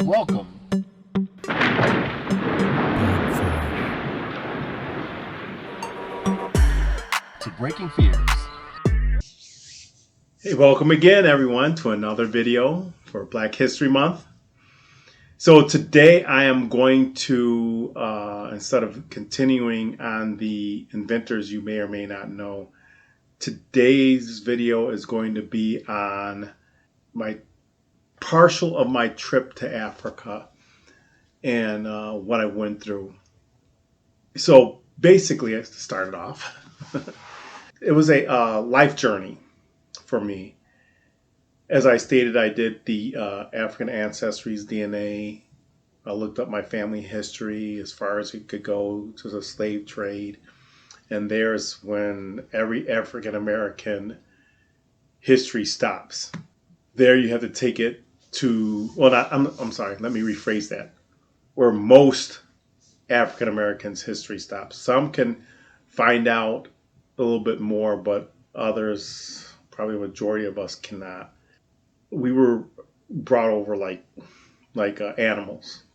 Welcome to Breaking Fears. Hey, welcome again, everyone, to another video for Black History Month. So today I am going to, instead of continuing on the inventors you may or may not know, today's video is going to be on my partial of my trip to Africa and what I went through. So basically, I started off. It was a life journey for me. As I stated, I did the African Ancestry's DNA. I looked up my family history as far as it could go to the slave trade. And there's when every African American history stops. There you have to take it to, well, not, I'm sorry, let me rephrase that. Where most African Americans' history stops. Some can find out a little bit more, but others, probably a majority of us, cannot. We were brought over like animals.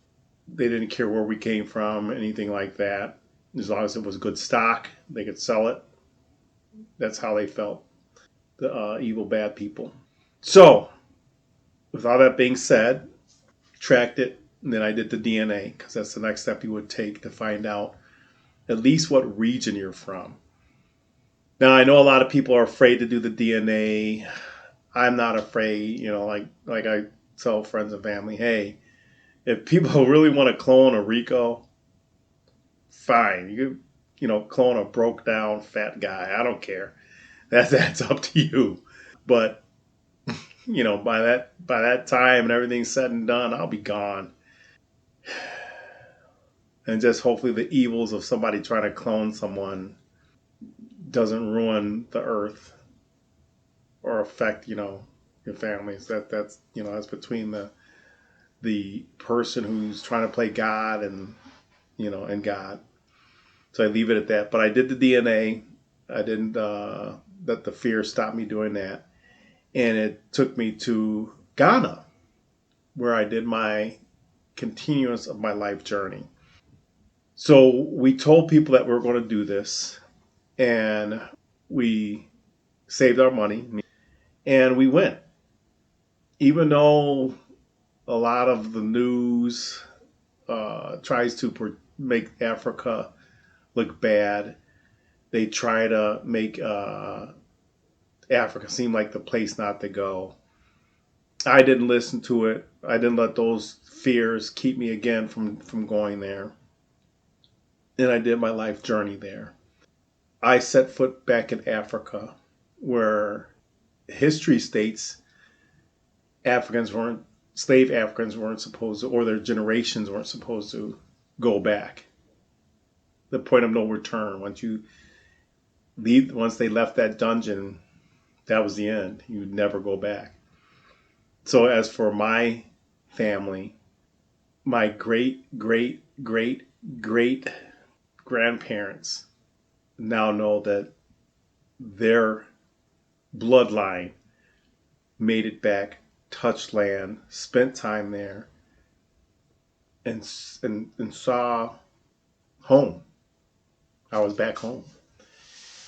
They didn't care where we came from, anything like that. As long as it was good stock, they could sell it. That's how they felt, the evil, bad people. So, with all that being said, tracked it, and then I did the DNA because that's the next step you would take to find out at least what region you're from. Now, I know a lot of people are afraid to do the DNA. I'm not afraid, like I tell friends and family, hey, if people really want to clone a Rico, fine. Clone a broke down fat guy. I don't care. That's up to you. But by that time and everything's said and done, I'll be gone. And just hopefully the evils of somebody trying to clone someone doesn't ruin the earth or affect your families. That's between the person who's trying to play God and God. So I leave it at that. But I did the DNA. I didn't let the fear stop me doing that. And it took me to Ghana, where I did my continuance of my life journey. So we told people that we were going to do this, and we saved our money, and we went. Even though a lot of the news tries to make Africa look bad, they try to make Africa seem like the place not to go. I didn't listen to it. I didn't let those fears keep me again from going there. And I did my life journey there. I set foot back in Africa, where history states slave Africans weren't supposed to, or their generations weren't supposed to go back. The point of no return. Once they left that dungeon, that was the end. You'd never go back. So as for my family, my great, great, great, great grandparents now know that their bloodline made it back, touched land, spent time there, and saw home. I was back home.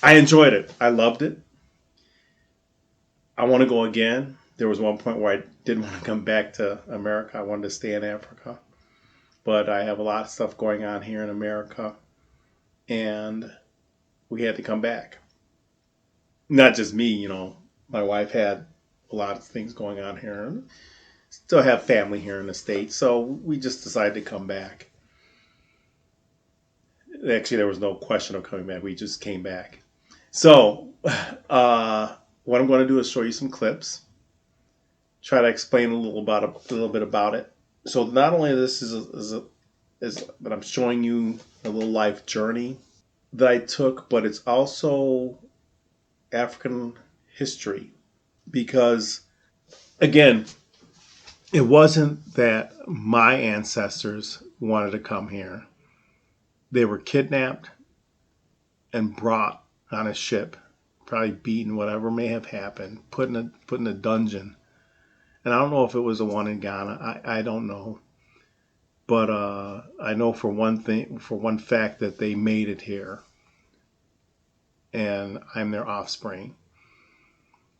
I enjoyed it. I loved it. I want to go again. There was one point where I didn't want to come back to America. I wanted to stay in Africa. But I have a lot of stuff going on here in America, and we had to come back. Not just me, my wife had a lot of things going on here. Still have family here in the States, so we just decided to come back. Actually, there was no question of coming back. We just came back. So, what I'm going to do is show you some clips, try to explain a little bit about it. So, not only this but I'm showing you a little life journey that I took, but it's also African history because, again, it wasn't that my ancestors wanted to come here. They were kidnapped and brought on a ship, probably beaten, whatever may have happened, put in a dungeon. And I don't know if it was the one in Ghana. I don't know. But I know for one fact that they made it here, and I'm their offspring.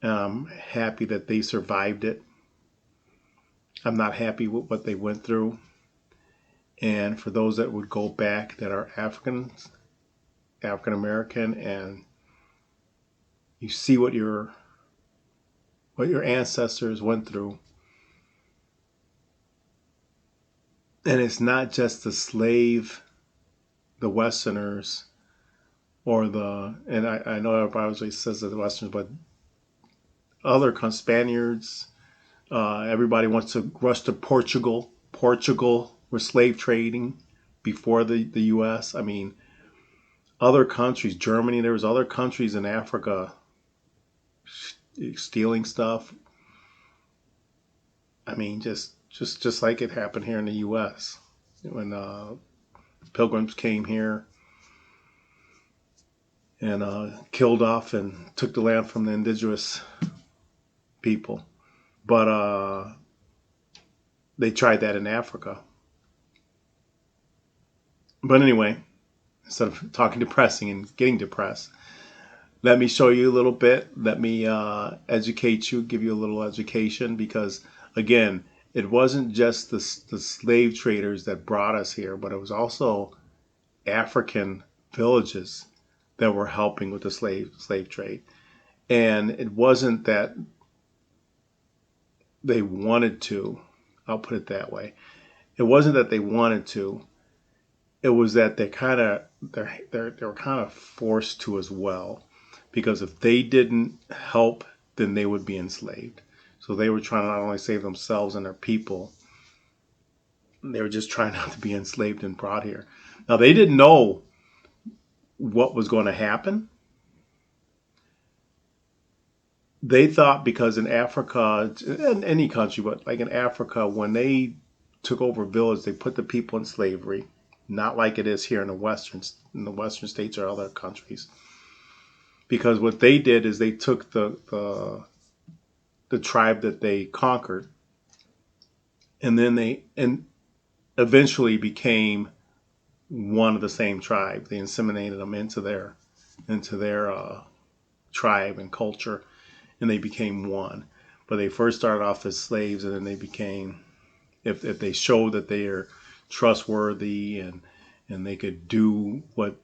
And I'm happy that they survived it. I'm not happy with what they went through. And for those that would go back that are African American, and you see what your ancestors went through, and it's not just the slave, the Westerners, or and I know everybody always says that the Westerners, but other Spaniards, everybody wants to rush to Portugal. Portugal was slave trading before the U.S. I mean, other countries, Germany, there was other countries in Africa stealing stuff. I mean, just like it happened here in the U.S. when pilgrims came here and killed off and took the land from the indigenous people. But they tried that in Africa. But anyway, instead of talking depressing and getting depressed, let me show you a little bit. Let me educate you, give you a little education, because again, it wasn't just the slave traders that brought us here, but it was also African villages that were helping with the slave trade. And it wasn't that they wanted to, I'll put it that way. It wasn't that they wanted to. It was that they were kind of forced to as well, because if they didn't help, then they would be enslaved. So they were trying to not only save themselves and their people, they were just trying not to be enslaved and brought here. Now, they didn't know what was going to happen. They thought because in Africa, in any country, but like in Africa, when they took over a village, they put the people in slavery, not like it is here in the Western states or other countries. Because what they did is they took the tribe that they conquered, and then they eventually became one of the same tribe. They inseminated them into their tribe and culture, and they became one. But they first started off as slaves, and then they became, if they showed that they are trustworthy and they could do what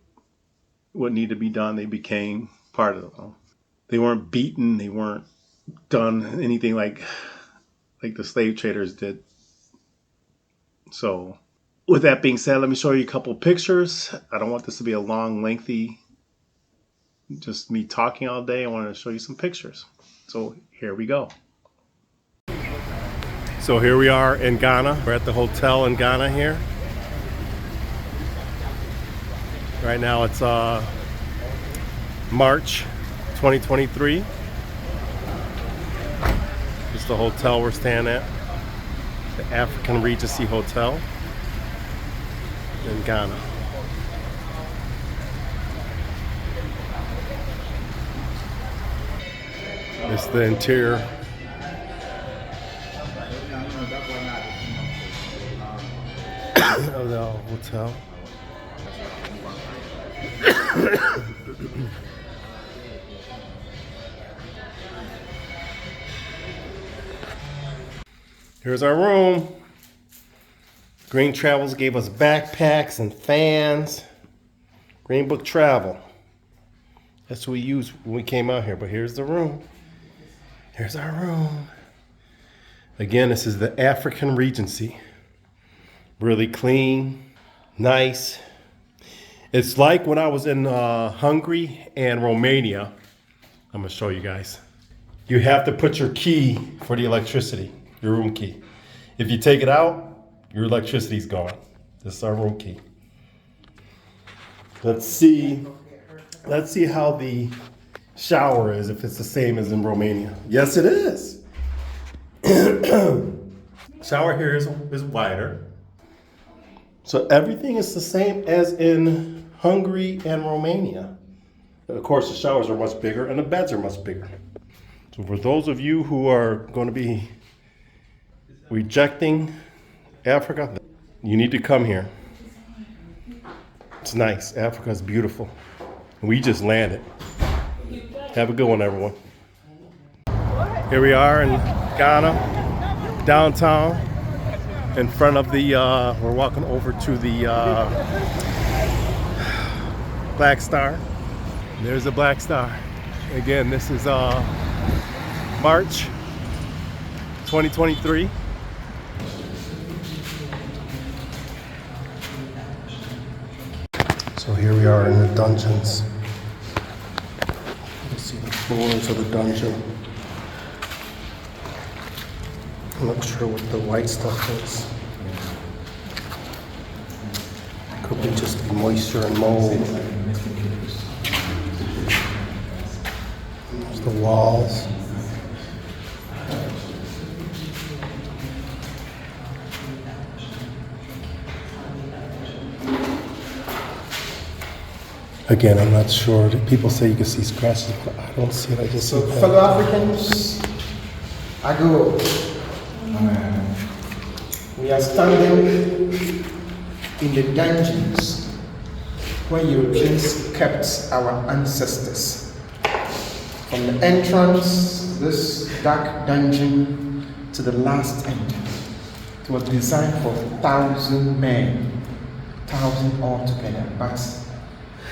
needed to be done, they became part of them. They weren't beaten. They weren't done anything like the slave traders did. So with that being said, let me show you a couple pictures. I don't want this to be a long, lengthy, just me talking all day. I wanted to show you some pictures. So here we go. So here we are in Ghana. We're at the hotel in Ghana here. Right now it's March 2023. This is the hotel we're staying at, the African Regency Hotel in Ghana. It's the interior. Of the hotel. Here's our room. Green Travels gave us backpacks and fans. Green Book Travel. That's what we used when we came out here. But here's the room. Here's our room. Again, this is the African Regency. Really clean, nice. It's like when I was in Hungary and Romania. I'm gonna show you guys. You have to put your key for the electricity, your room key. If you take it out, your electricity's gone. This is our room key. Let's see how the shower is, if it's the same as in Romania. Yes, it is. Shower here is wider. So everything is the same as in Hungary and Romania. Of course, the showers are much bigger and the beds are much bigger. So for those of you who are going to be rejecting Africa, You need to come here. It's nice. Africa is beautiful. We just landed. Have a good one, everyone. Here we are in Ghana, downtown, in front of the, we're walking over to the Black Star. There's the Black Star. Again, this is March 2023. So here we are in the dungeons. You can see the floors of the dungeon. I'm not sure what the white stuff is. Could be just moisture and mold. There's the walls. Again, I'm not sure. People say you can see scratches, but I don't see it. I just see So, fellow Africans, I go. We are standing in the dungeons where Europeans kept our ancestors. From the entrance, this dark dungeon, to the last end. It was designed for 1,000 men, 1,000 altogether, but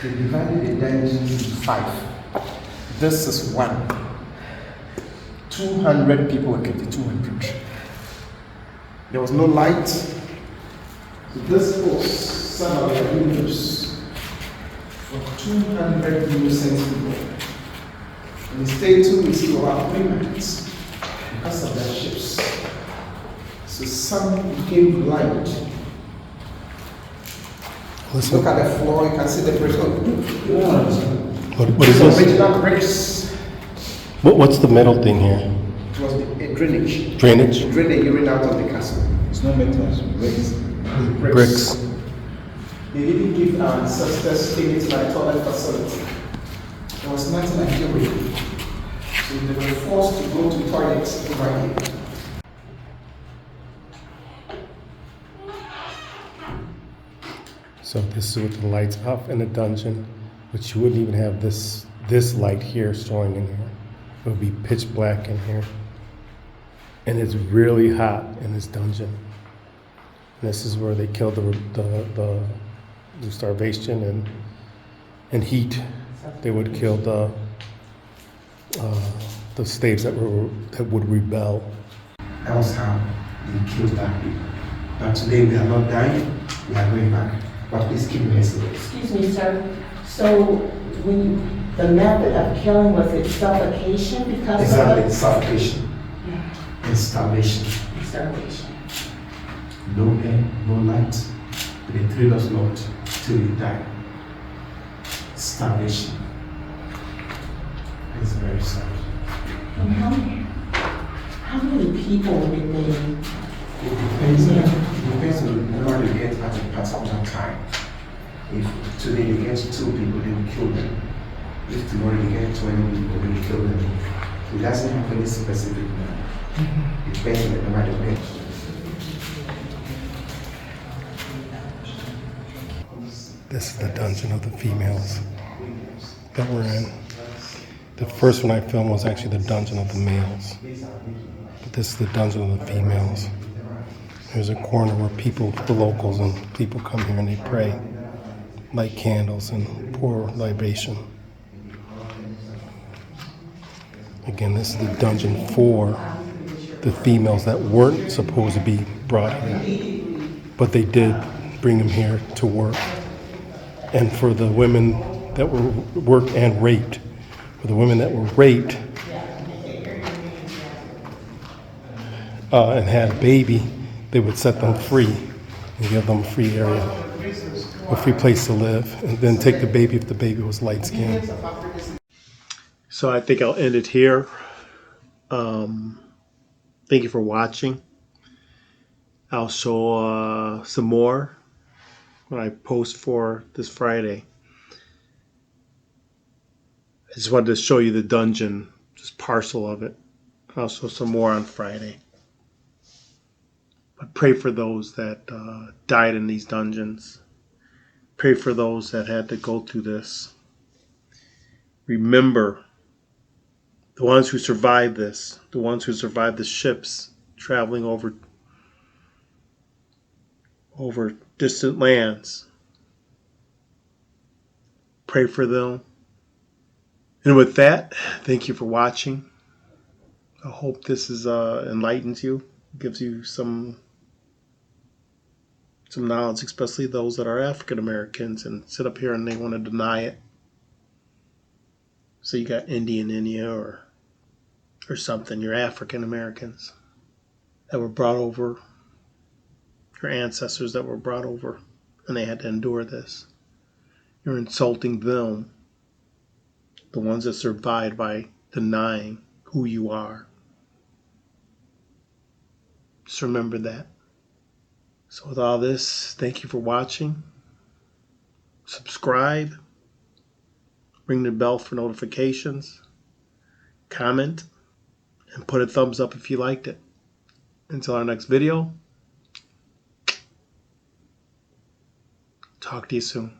they divided the dungeon into 5. This is 1. 200 people were kept, 200. There was no light. So this was some of the windows for 200 innocent people. And they stayed 2 weeks to about 3 months because of their ships. So some became blind. Listen. Look at the floor, you can see the person. What is this? Original bricks. What's the metal thing here? It was a drainage. Drainage? To drain the urine out of the castle. It's not metal, it's bricks. Bricks. They didn't give our ancestors things like toilet facility. There was nothing like urine. So they were forced to go to toilets over here. So this is with the lights off in the dungeon, but you wouldn't even have this light here showing in here. It would be pitch black in here. And it's really hot in this dungeon. And this is where they killed the starvation and heat. They would kill the slaves that would rebel. That was how they killed that people. But today we are not dying, we are going back. But please keep me listening. Excuse me, sir. So the method of killing, was it suffocation because Exactly, of suffocation and starvation. starvation? No air, no light. They thrill us not till we die. Starvation. It's very sad. And how many people remain? It depends on the number they get at a particular time. If today they get 2 people, they will kill them. If tomorrow they get 20 people, they will kill them. It doesn't have any specific number. It depends on the number they get. This is the dungeon of the females that we're in. The first one I filmed was actually the dungeon of the males. But this is the dungeon of the females. There's a corner where people, the locals and people come here and they pray, light candles and pour libation. Again, this is the dungeon for the females that weren't supposed to be brought here, but they did bring them here to work. And for the women that were worked and raped, for the women that were raped and had a baby, they would set them free and give them a free area, a free place to live, and then take the baby if the baby was light skinned. So I think I'll end it here. Thank you for watching. I'll show some more when I post for this Friday. I just wanted to show you the dungeon, just parcel of it. I'll show some more on Friday. But pray for those that died in these dungeons. Pray for those that had to go through this. Remember the ones who survived this, the ones who survived the ships traveling over distant lands. Pray for them. And with that, thank you for watching. I hope this enlightens you, gives you some knowledge, especially those that are African Americans and sit up here and they want to deny it. So you got Indian in you or something. You're African Americans that were brought over, your ancestors that were brought over, and they had to endure this. You're insulting them, the ones that survived, by denying who you are. Just remember that. So with all this, thank you for watching. Subscribe. Ring the bell for notifications. Comment. And put a thumbs up if you liked it. Until our next video. Talk to you soon.